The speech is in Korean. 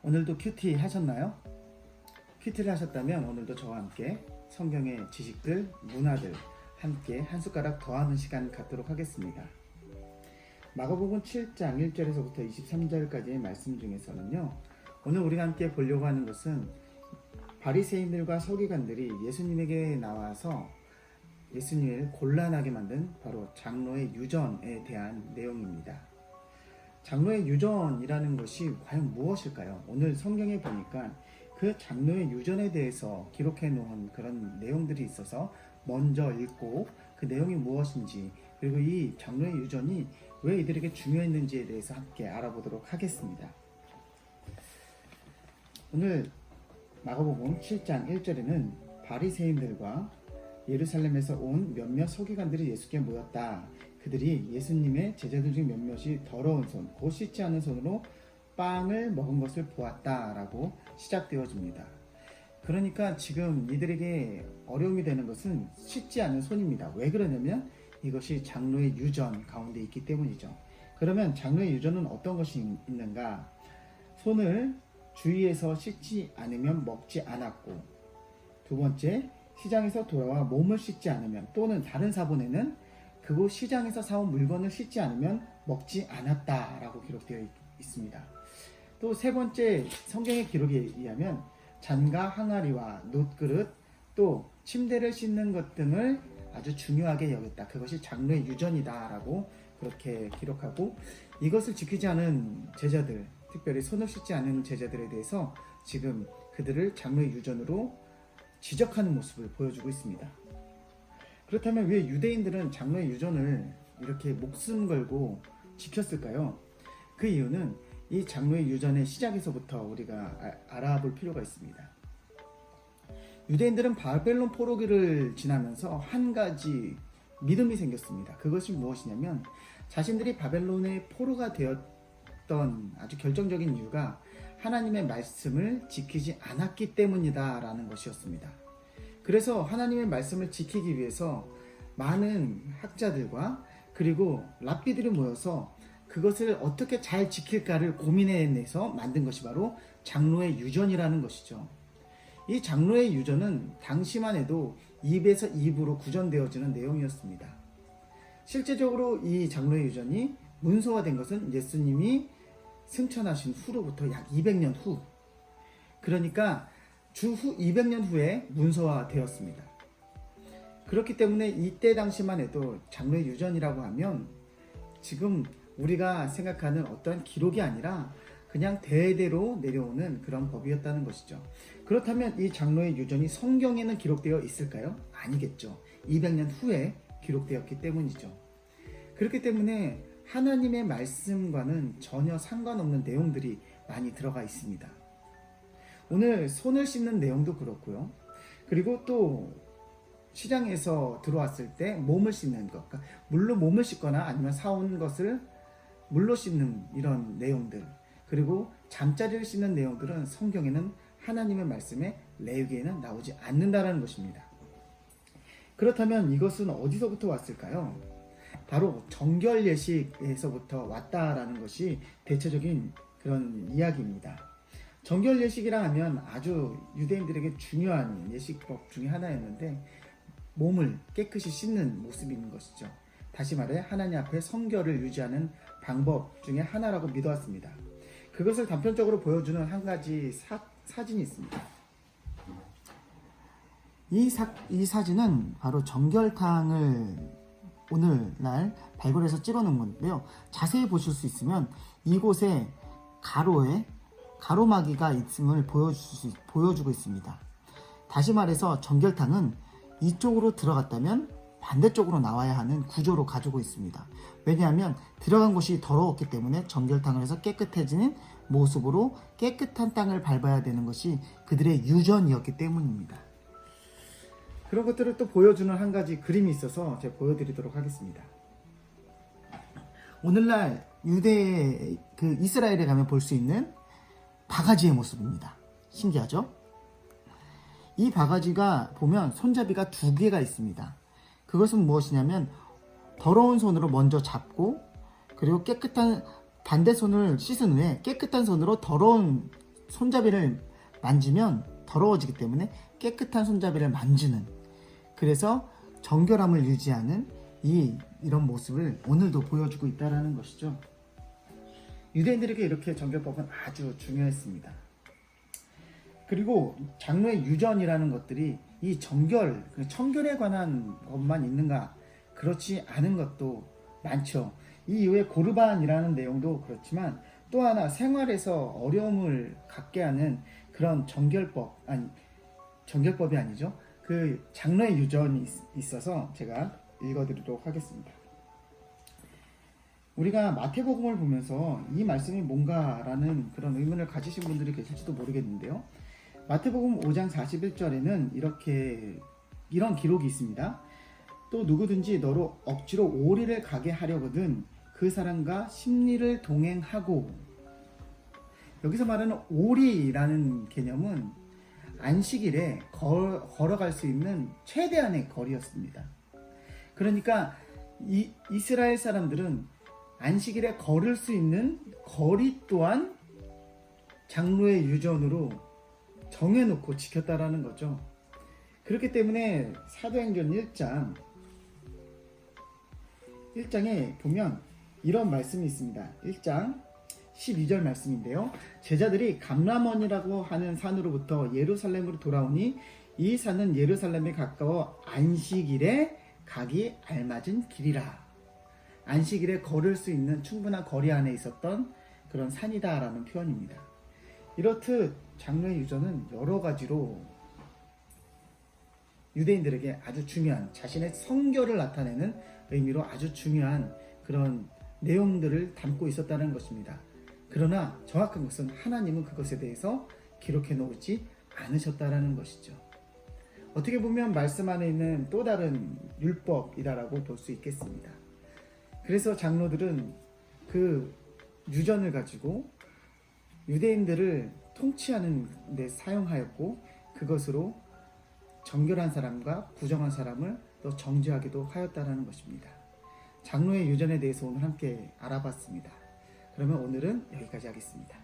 오늘도 큐티 하셨나요? 큐티를 하셨다면 오늘도 저와 함께 성경의 지식들, 문화들 함께 한 숟가락 더하는 시간 갖도록 하겠습니다. 마가복음 7장 1절에서부터 23절까지의 말씀 중에서는요, 오늘 우리가 함께 보려고 하는 것은 바리새인들과 서기관들이 예수님에게 나와서 예수님을 곤란하게 만든 바로 장로의 유전에 대한 내용입니다. 장로의 유전이라는 것이 과연 무엇일까요? 오늘 성경에 보니까 그 장로의 유전에 대해서 기록해 놓은 그런 내용들이 있어서 먼저 읽고 그 내용이 무엇인지, 그리고 이 장로의 유전이 왜 이들에게 중요했는지에 대해서 함께 알아보도록 하겠습니다. 오늘 마가복음 7장 1절에는 바리새인들과 예루살렘에서 온 몇몇 서기관들이 예수께 모였다. 그들이 예수님의 제자들 중 몇몇이 더러운 손, 곧 씻지 않은 손으로 빵을 먹은 것을 보았다 라고 시작되어집니다. 그러니까 지금 이들에게 어려움이 되는 것은 씻지 않은 손입니다. 왜 그러냐면 이것이 장로의 유전 가운데 있기 때문이죠. 그러면 장로의 유전은 어떤 것이 있는가? 손을 주위에서 씻지 않으면 먹지 않았고, 두 번째, 시장에서 돌아와 몸을 씻지 않으면, 또는 다른 사본에는 그곳 시장에서 사온 물건을 씻지 않으면 먹지 않았다라고 기록되어 있습니다. 또 세 번째, 성경의 기록에 의하면 잔과 항아리와 놋그릇, 또 침대를 씻는 것 등을 아주 중요하게 여겼다. 그것이 장로의 유전이다라고 그렇게 기록하고, 이것을 지키지 않은 제자들, 특별히 손을 씻지 않은 제자들에 대해서 지금 그들을 장로의 유전으로 지적하는 모습을 보여주고 있습니다. 그렇다면 왜 유대인들은 장로의 유전을 이렇게 목숨 걸고 지켰을까요? 그 이유는 이 장로의 유전의 시작에서부터 우리가 알아볼 필요가 있습니다. 유대인들은 바벨론 포로기를 지나면서 한 가지 믿음이 생겼습니다. 그것이 무엇이냐면 자신들이 바벨론의 포로가 되었던 아주 결정적인 이유가 하나님의 말씀을 지키지 않았기 때문이다 라는 것이었습니다. 그래서 하나님의 말씀을 지키기 위해서 많은 학자들과 그리고 랍비들이 모여서 그것을 어떻게 잘 지킬까를 고민해내서 만든 것이 바로 장로의 유전이라는 것이죠. 이 장로의 유전은 당시만 해도 입에서 입으로 구전되어지는 내용이었습니다. 실제적으로 이 장로의 유전이 문서화된 것은 예수님이 승천하신 후로부터 약 200년 후, 그러니까 주후 200년 후에 문서화되었습니다. 그렇기 때문에 이때 당시만 해도 장로의 유전이라고 하면 지금 우리가 생각하는 어떠한 기록이 아니라 그냥 대대로 내려오는 그런 법이었다는 것이죠. 그렇다면 이 장로의 유전이 성경에는 기록되어 있을까요? 아니겠죠. 200년 후에 기록되었기 때문이죠. 그렇기 때문에 하나님의 말씀과는 전혀 상관없는 내용들이 많이 들어가 있습니다. 오늘 손을 씻는 내용도 그렇고요. 그리고 또 시장에서 들어왔을 때 몸을 씻는 것, 그러니까 물로 몸을 씻거나 아니면 사온 것을 물로 씻는 이런 내용들, 그리고 잠자리를 씻는 내용들은 성경에는 하나님의 말씀에 레위기에는 나오지 않는다라는 것입니다. 그렇다면 이것은 어디서부터 왔을까요? 바로 정결 예식에서부터 왔다라는 것이 대체적인 그런 이야기입니다. 정결 예식이라 하면 아주 유대인들에게 중요한 예식법 중에 하나였는데 몸을 깨끗이 씻는 모습이 있는 것이죠. 다시 말해 하나님 앞에 성결을 유지하는 방법 중에 하나라고 믿어왔습니다. 그것을 단편적으로 보여주는 한 가지 사진이 있습니다. 이 사진은 바로 정결탕을 오늘날 발굴해서 찍어놓은 건데요. 자세히 보실 수 있으면 이곳에 가로막이가 있음을 보여주고 있습니다. 다시 말해서 정결탕은 이쪽으로 들어갔다면 반대쪽으로 나와야 하는 구조로 가지고 있습니다. 왜냐하면 들어간 곳이 더러웠기 때문에 정결탕을 해서 깨끗해지는 모습으로 깨끗한 땅을 밟아야 되는 것이 그들의 유전이었기 때문입니다. 그런 것들을 또 보여주는 한 가지 그림이 있어서 제가 보여드리도록 하겠습니다. 오늘날 이스라엘에 가면 볼 수 있는 바가지의 모습입니다. 신기하죠? 이 바가지가 보면 손잡이가 2개가 있습니다. 그것은 무엇이냐면 더러운 손으로 먼저 잡고, 그리고 반대 손을 씻은 후에 깨끗한 손으로 더러운 손잡이를 만지면 더러워지기 때문에 깨끗한 손잡이를 만지는, 그래서 정결함을 유지하는 이런 모습을 오늘도 보여주고 있다는 것이죠. 유대인들에게 이렇게 정결법은 아주 중요했습니다. 그리고 장로의 유전이라는 것들이 이 정결, 청결에 관한 것만 있는가? 그렇지 않은 것도 많죠. 이 이후에 고르반이라는 내용도 그렇지만 또 하나 생활에서 어려움을 갖게 하는 그런 정결법이 아니죠. 그 장로의 유전이 있어서 제가 읽어드리도록 하겠습니다. 우리가 마태복음을 보면서 이 말씀이 뭔가라는 그런 의문을 가지신 분들이 계실지도 모르겠는데요. 마태복음 5장 41절에는 이런 기록이 있습니다. 또 누구든지 너로 억지로 오리를 가게 하려거든 그 사람과 심리를 동행하고. 여기서 말하는 오리라는 개념은 안식일에 걸어갈 수 있는 최대한의 거리였습니다. 그러니까 이스라엘 사람들은 안식일에 걸을 수 있는 거리 또한 장로의 유전으로 정해놓고 지켰다라는 거죠. 그렇기 때문에 사도행전 1장에 보면 이런 말씀이 있습니다. 1장 12절 말씀인데요. 제자들이 감람원이라고 하는 산으로부터 예루살렘으로 돌아오니 이 산은 예루살렘에 가까워 안식일에 가기 알맞은 길이라. 안식일에 걸을 수 있는 충분한 거리 안에 있었던 그런 산이다라는 표현입니다. 이렇듯 장로의 유전은 여러 가지로 유대인들에게 아주 중요한, 자신의 성결을 나타내는 의미로 아주 중요한 그런 내용들을 담고 있었다는 것입니다. 그러나 정확한 것은 하나님은 그것에 대해서 기록해 놓지 않으셨다라는 것이죠. 어떻게 보면 말씀 안에 있는 또 다른 율법이라고 볼 수 있겠습니다. 그래서 장로들은 그 유전을 가지고 유대인들을 통치하는 데 사용하였고, 그것으로 정결한 사람과 부정한 사람을 또 정죄하기도 하였다는 것입니다. 장로의 유전에 대해서 오늘 함께 알아봤습니다. 그러면 오늘은 여기까지 하겠습니다.